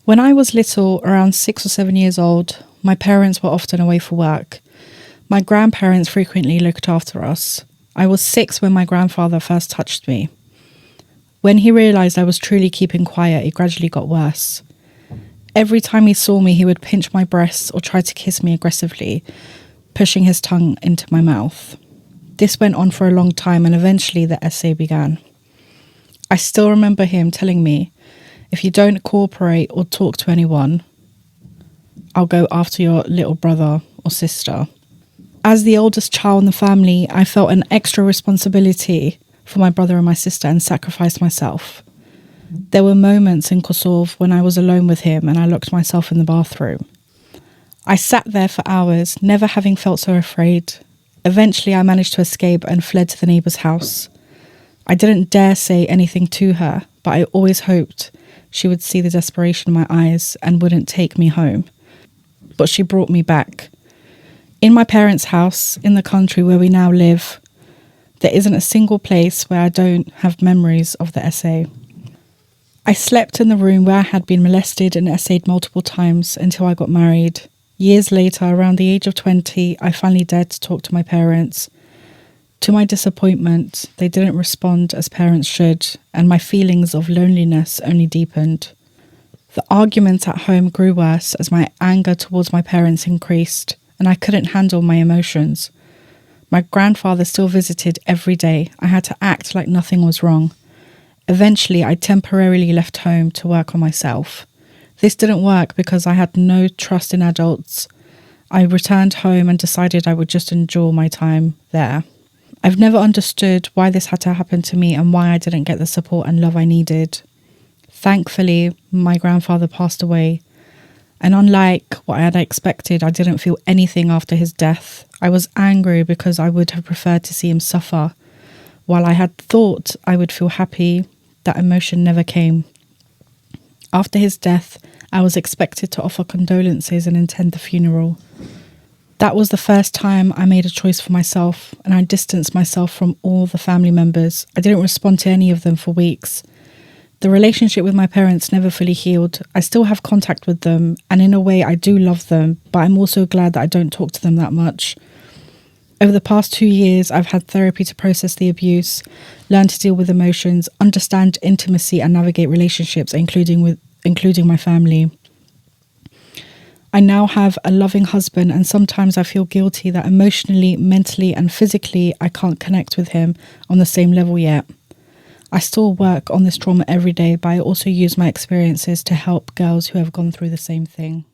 When I was little, around 6 or 7 years old, my parents were often away for work. My grandparents frequently looked after us. I was 6 when my grandfather first touched me. When he realised I was truly keeping quiet, it gradually got worse. Every time he saw me, he would pinch my breasts or try to kiss me aggressively, pushing his tongue into my mouth. This went on for a long time, and eventually the essay began. I still remember him telling me, "If you don't cooperate or talk to anyone, I'll go after your little brother or sister." As the oldest child in the family, I felt an extra responsibility for my brother and my sister and sacrificed myself. There were moments in Kosovo when I was alone with him and I locked myself in the bathroom. I sat there for hours, never having felt so afraid. Eventually, I managed to escape and fled to the neighbour's house. I didn't dare say anything to her, but I always hoped she would see the desperation in my eyes and wouldn't take me home. But she brought me back. In my parents' house, in the country where we now live, there isn't a single place where I don't have memories of the essay. I slept in the room where I had been molested and essayed multiple times until I got married. Years later, around the age of 20, I finally dared to talk to my parents. To my disappointment, they didn't respond as parents should, and my feelings of loneliness only deepened. The arguments at home grew worse as my anger towards my parents increased, and I couldn't handle my emotions. My grandfather still visited every day. I had to act like nothing was wrong. Eventually, I temporarily left home to work on myself. This didn't work because I had no trust in adults. I returned home and decided I would just enjoy my time there. I've never understood why this had to happen to me and why I didn't get the support and love I needed. Thankfully, my grandfather passed away, and unlike what I had expected, I didn't feel anything after his death. I was angry because I would have preferred to see him suffer. While I had thought I would feel happy, that emotion never came. After his death, I was expected to offer condolences and attend the funeral. That was the first time I made a choice for myself, and I distanced myself from all the family members. I didn't respond to any of them for weeks. The relationship with my parents never fully healed. I still have contact with them, and in a way I do love them, but I'm also glad that I don't talk to them that much. Over the past 2 years, I've had therapy to process the abuse, learn to deal with emotions, understand intimacy and navigate relationships, including my family. I now have a loving husband, and sometimes I feel guilty that emotionally, mentally and physically I can't connect with him on the same level yet. I still work on this trauma every day, but I also use my experiences to help girls who have gone through the same thing.